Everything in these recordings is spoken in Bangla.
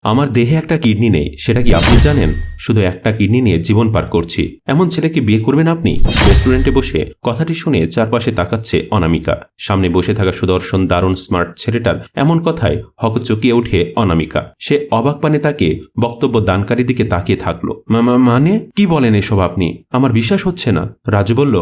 আমার দেহে একটা কিডনি নেই, সেটা কি আপনি জানেন? শুধু একটা কিডনি নিয়ে জীবন পার করছি, এমন ছেলেকে বিয়ে করবেন আপনি? রেস্টুরেন্টে বসে কথাটি শুনে চারপাশে তাকাচ্ছে অনামিকা। সামনে বসে থাকা সুদর্শন দারুণ স্মার্ট ছেলেটার এমন কথায় হকচকিয়ে ওঠে অনামিকা। সে অবাক পানে তাকে বক্তব্য দানকারী দিকে তাকিয়ে থাকলো। মানে কি বলেন এসব আপনি? আমার বিশ্বাস হচ্ছে না। রাজু বলল,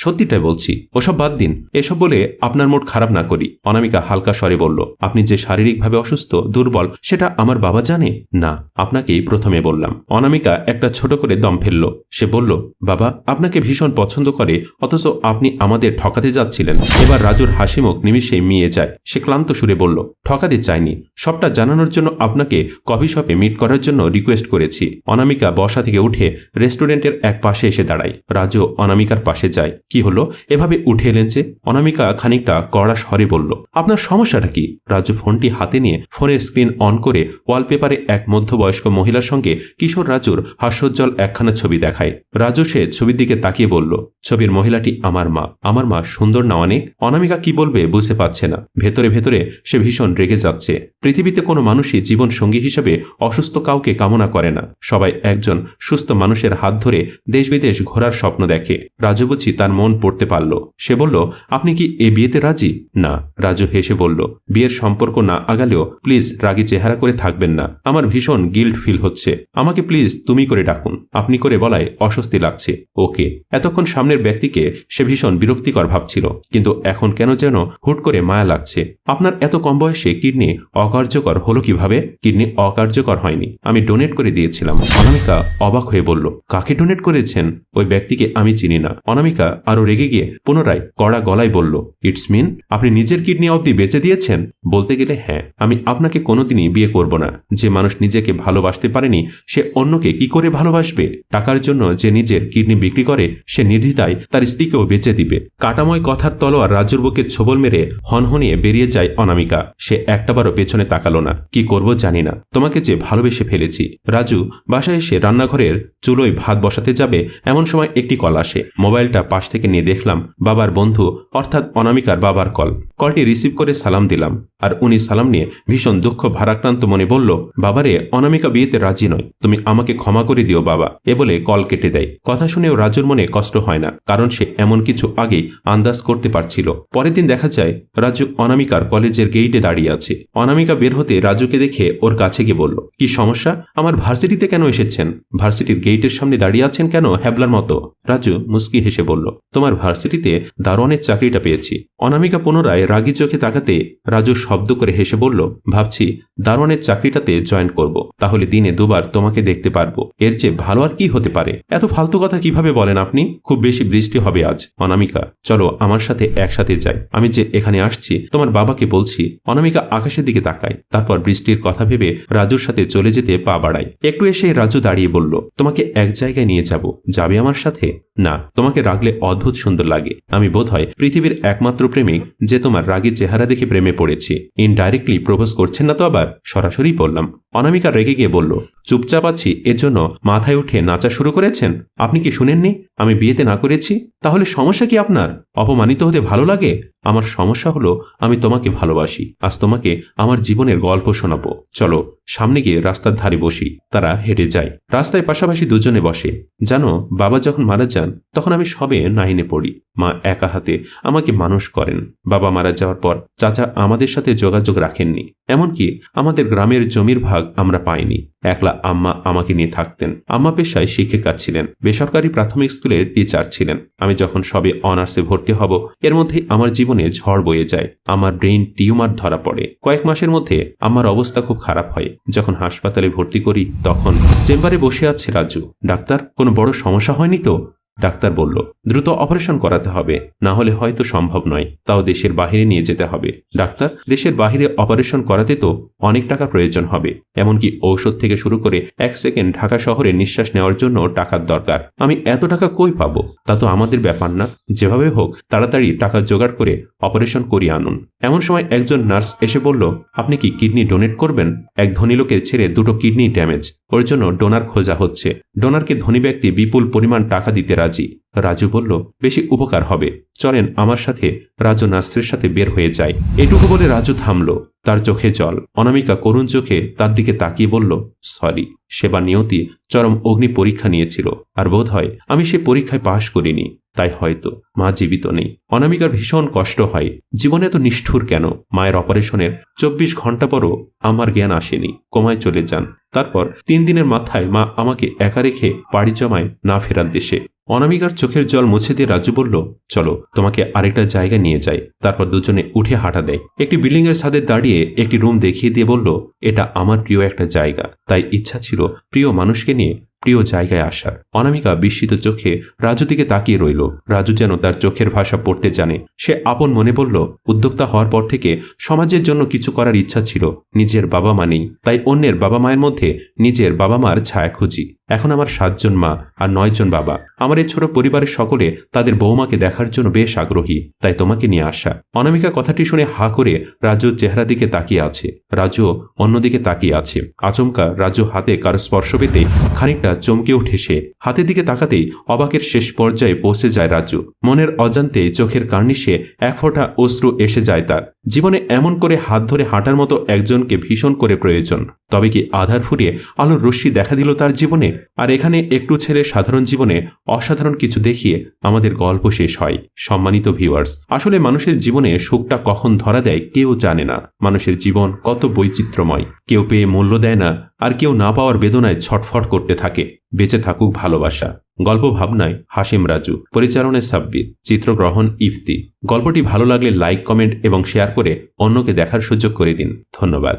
সত্যিটাই বলছি, ওসব বাদ দিন। এসব বলে আপনার মুড খারাপ না করি। অনামিকা হালকা স্বরে বলল, আপনি যে শারীরিকভাবে অসুস্থ, দুর্বল, সেটা আমার বাবা জানে না। আপনাকেই প্রথমে বললাম। অনামিকা একটা ছোট করে দম ফেলল। সে বলল, বাবা আপনাকে ভীষণ পছন্দ করে, অথচ আপনি আমাদের ঠকাতে যাচ্ছিলেন। এবার রাজুর হাসিমুখ নিমিষেই মিয়ে যায়। সে ক্লান্ত সুরে বলল, ঠকাতে চাইনি, সবটা জানানোর জন্য আপনাকে কফি শপে মিট করার জন্য রিকোয়েস্ট করেছি। অনামিকা বসা থেকে উঠে রেস্টুরেন্টের এক পাশে এসে দাঁড়ায়। রাজু অনামিকার পাশে যায়। কি হলো, এভাবে উঠে এলেন যে? অনামিকা খানিকটা কড়া স্বরে বলল, আপনার সমস্যাটা কি? রাজু ফোনটি হাতে নিয়ে ফোনের স্ক্রিন অন করে ওয়ালপেপারে এক মধ্যবয়স্ক মহিলার সঙ্গে কিশোর রাজুর হাস্যোজ্জ্বল একখানা ছবি দেখায়। রাজু সে ছবির দিকে তাকিয়ে বলল, ছবির মহিলাটি আমার মা। আমার মা সুন্দর না অনেক? অনামিকা কি বলবে বুঝতে পারছে না। ভেতরে ভেতরে সে ভীষণ রেগে যাচ্ছে। পৃথিবীতে কোনো মানুষই জীবন সঙ্গী হিসেবে অসুস্থ কাউকে কামনা করে না। সবাই একজন সুস্থ মানুষের হাত ধরে দেশ বিদেশ ঘোরার স্বপ্ন দেখে। রাজু বুঝি তার মন পড়তে পারল। সে বলল, আপনি কি এ বিয়েতে রাজি? না। রাজু হেসে বলল, বিয়ের সম্পর্ক না আগালেও প্লিজ রাগী চেহারা করে থাকবেন না। আমার ভীষণ গিল্ট ফিল হচ্ছে। আমাকে প্লিজ তুমি করে ডাকুন। আপনি করে বলায় অস্বস্তি লাগছে। ওকে। এতক্ষণ সামনের ব্যক্তিকে সে ভীষণ বিরক্তিকর ভাবছিল, কিন্তু এখন কেন যেন হুট করে মায়া লাগছে। আপনার এত কম বয়সে কিডনি অকার্যকর হলো কিভাবে? কিডনি অকার্যকর হয়নি, আমি ডোনেট করে দিয়েছিলাম। অনামিকা অবাক হয়ে বলল, কাকে ডোনেট করেছেন? ওই ব্যক্তিকে আমি চিনি না। অনামিকা আরো রেগে গিয়ে পুনরায় কড়া গলায় বলল, ইটস মিন আপনি নিজের কিডনি অবধি বেঁচে দিয়েছেন? বলতে গেলে হ্যাঁ। আমি আপনাকে কোনোদিনই বিয়ে করব না। যে মানুষ নিজেকে ভালোবাসতে পারেনি, সে অন্যকে কি করে ভালোবাসবে? টাকার জন্য যে নিজের কিডনি বিক্রি করে, সে নির্দ্বিধায় তার স্ত্রীকেও বেঁচে দিবে। কাটাময় কথার তলোয়ার রাজুর বুকে ছোবল মেরে হনহনিয়ে বেরিয়ে যায় অনামিকা। সে একটাবারও পেছনে তাকালো না। কি করব জানি না, তোমাকে যে ভালোবেসে ফেলেছি। রাজু বাসায় এসে রান্নাঘরের চুলোয় ভাত বসাতে যাবে, এমন সময় একটি কল আসে। মোবাইলটা পাশ থেকে নিয়ে দেখলাম বাবার বন্ধু অর্থাৎ অনামিকার বাবার কল। কলটি রিসিভ করে সালাম দিলাম, আর উনি সালাম নিয়ে ভীষণ দুঃখ ভারাক্রান্ত মনে বলল, বাবারে, অনামিকা বিয়েতে রাজি নয়, তুমি আমাকে ক্ষমা করে দিও বাবা। এ বলে কল কেটে দেয়। কথা শুনেও রাজুর মনে কষ্ট হয় না, কারণ সে এমন কিছু আগেই আন্দাজ করতে পারছিল। পরের দিন দেখা যায় রাজু অনামিকার কলেজের গেইটে দাঁড়িয়ে আছে। অনামিকা বের হতে রাজুকে দেখে ওর কাছে গিয়ে বলল, কি সমস্যা? আমার ভার্সিটিতে কেন এসেছেন? ভার্সিটির গেইটের সামনে দাঁড়িয়ে আছেন কেন হ্যাবলার মতো? রাজু মুস্কি হেসে বলল, তোমার ভার্সিটিতে দারোয়ানের চাকরিটা পেয়েছি। অনামিকা পুনরায় রাগী চোখে তাকাতে রাজু শব্দ করে হেসে বলল, ভাবছি দারোয়ানের চাকরিটাতে জয়েন করব, তাহলে দিনে দুবার তোমাকে দেখতে পারবো। এর চেয়ে ভালো আর কি হতে পারে? এত ফালতু কথা কিভাবে বলেন আপনি? খুব বেশি বৃষ্টি হবে আজ। অনামিকা, চলো আমার সাথে একসাথে যাই। আমি যে এখানে আসছি তোমার বাবাকে বলছি। অনামিকা আকাশের দিকে তাকায়, তারপর বৃষ্টির কথা ভেবে রাজুর সাথে চলে যেতে পা বাড়ায়। একটু এসে রাজু দাঁড়িয়ে বলল, তোমাকে এক জায়গায় নিয়ে যাব, যাবে আমার সাথে? না, তোমাকে রাগলে অদ্ভুত সুন্দর লাগে। আমি বোধহয় পৃথিবীর একমাত্র প্রেমিক যে তোমার রাগী চেহারা দেখে প্রেমে পড়েছি। ইনডাইরেক্টলি প্রপোজ করছেন না তো আবার? সরাসরি বললাম। অনামিকা রেগে গিয়ে বলল, চুপচাপ আছি এজন্য মাথায় উঠে নাচা শুরু করেছেন? আপনি কি শুনেননি আমি বিয়েতে না করেছি? তাহলে সমস্যা কি আপনার? অপমানিত হতে ভালো লাগে? আমার সমস্যা হলো আমি তোমাকে ভালোবাসি। আজ তোমাকে আমার জীবনের গল্প শোনাবো। চলো সামনে গিয়ে রাস্তার ধারে বসি। তারা হেঁটে যায়। রাস্তায় পাশাপাশি দুজনে বসে। জানো, বাবা যখন মারা যান তখন আমি সবে 9-এ পড়ি। মা একা হাতে আমাকে মানুষ করেন। বাবা মারা যাওয়ার পর চাচা আমাদের সাথে যোগাযোগ রাখেননি। এমনকি আমাদের গ্রামের জমির ভাগ আমরা পাইনি। একলা আম্মা আমাকে নিয়ে থাকতেন। আম্মা পেশায় শিক্ষিকা ছিলেন, বেসরকারি প্রাথমিক স্কুলের টিচার ছিলেন। আমি যখন সবে অনার্সে ভর্তি হব, এর মধ্যেই আমার জীবনে ঝড় বয়ে যায়। আমার ব্রেইন টিউমার ধরা পড়ে। কয়েক মাসের মধ্যে আমার অবস্থা খুব খারাপ হয়। যখন হাসপাতালে ভর্তি করি তখন চেম্বারে বসে আছে রাজু। ডাক্তার, কোনো বড় সমস্যা হয়নি তো? ডাক্তার বলল, দ্রুত অপারেশন করাতে হবে, না হলে হয়তো সম্ভব নয়, তাও দেশের বাহিরে নিয়ে যেতে হবে। ডাক্তার, দেশের বাহিরে অপারেশন করাতে তো অনেক টাকা প্রয়োজন হবে, এমনকি ঔষধ থেকে শুরু করে 1 সেকেন্ড ঢাকা শহরে নিঃশ্বাস নেওয়ার জন্য টাকার দরকার। আমি এত টাকা কই পাবো? তা তো আমাদের ব্যাপার না। যেভাবে হোক তাড়াতাড়ি টাকা জোগাড় করে অপারেশন করিয়ে আনুন। এমন সময় একজন নার্স এসে বলল, আপনি কি কিডনি ডোনেট করবেন? এক ধনী লোকের ছেড়ে 2টো কিডনি ড্যামেজ। ওর জন্য ডোনার খোঁজা হচ্ছে। ডোনারকে ধনী ব্যক্তি বিপুল পরিমাণ টাকা দিতে রাজি। রাজু বলল, বেশি উপকার হবে, চলেন আমার সাথে। রাজু নার্সের সাথে বের হয়ে যায়। এটুকু বলে রাজু থামল, তার চোখে জল। অনামিকা করুণ চোখে তার দিকে তাকিয়ে বলল, সরি। সেবা নিয়তি চরম অগ্নি পরীক্ষা নিয়েছিল, আর বোধ হয় আমি সে পরীক্ষায় পাশ করিনি, তাই হয়তো মা জীবিত নেই। অনামিকার ভীষণ কষ্ট হয়, জীবনে তো নিষ্ঠুর কেন। মায়ের অপারেশনের 24 ঘন্টা পরও আমার জ্ঞান আসেনি, কোমায় চলে যান। তারপর 3 দিনের মাথায় মা আমাকে একা রেখে পাড়ি জমায় না ফেরার দেশে। অনামিকার চোখের জল মুছে দিয়ে রাজু বলল, চলো তোমাকে আরেকটা জায়গায় নিয়ে যাই। তারপর দুজনে উঠে হাঁটা দেয়। একটি বিল্ডিং এর ছাদে দাঁড়িয়ে একটি রুম দেখিয়ে দিয়ে বলল, এটা আমার প্রিয় একটা জায়গা, তাই ইচ্ছা ছিল প্রিয় মানুষকে নিয়ে প্রিয় জায়গায় আসার। অনামিকা বিস্মিত চোখে রাজু দিকে তাকিয়ে রইল। রাজু যেন তার চোখের ভাষা পড়তে জানে। সে আপন মনে বলল, উদ্যোক্তা হওয়ার পর থেকে সমাজের জন্য কিছু করার ইচ্ছা ছিল। নিজের বাবা মা নেই, তাই অন্যের বাবা মায়ের মধ্যে নিজের বাবা মার ছায়া খুঁজি। এখন আমার 7 জন মা আর 9 জন বাবা। আমার এই ছোট পরিবারের সকলে তাদের বৌমাকে দেখার জন্য বেশ আগ্রহী, তাই তোমাকে নিয়ে আসা। অনামিকা কথাটি শুনে হা করে রাজুর চেহারা দিকে তাকিয়ে আছে। রাজু অন্যদিকে তাকিয়ে আছে। আচমকা রাজু হাতে কারো স্পর্শ পেতে খানিকটা চমকে উঠে সে। হাতের দিকে তাকাতেই অবাকের শেষ পর্যায়ে পৌঁছে যায় রাজু। মনের অজান্তে চোখের কার্নিশে এক ফোঁটা অশ্রু এসে যায় তার। জীবনে এমন করে হাত ধরে হাঁটার মতো একজনকে ভীষণ করে প্রয়োজন। তবে কি আধার ফুরিয়ে আলোর রশ্মি দেখা দিল তার জীবনে? আর এখানে একটু ছেলে সাধারণ জীবনে অসাধারণ কিছু দেখিয়ে আমাদের গল্প শেষ হয়। সম্মানিত ভিউয়ার্স, আসলে মানুষের জীবনে সুখটা কখন ধরা দেয় কেউ জানে না। মানুষের জীবন কত বৈচিত্র্যময়। কেউ পেয়ে মূল্য দেয় না, আর কেউ না পাওয়ার বেদনায় ছটফট করতে থাকে। বেঁচে থাকুক ভালোবাসা। গল্প ভাবনায় হাসিম রাজু, পরিচালনায় সাব্বির, চিত্রগ্রহণ ইফতি। গল্পটি ভালো লাগলে লাইক, কমেন্ট এবং শেয়ার করে অন্যকে দেখার সুযোগ করে দিন। ধন্যবাদ।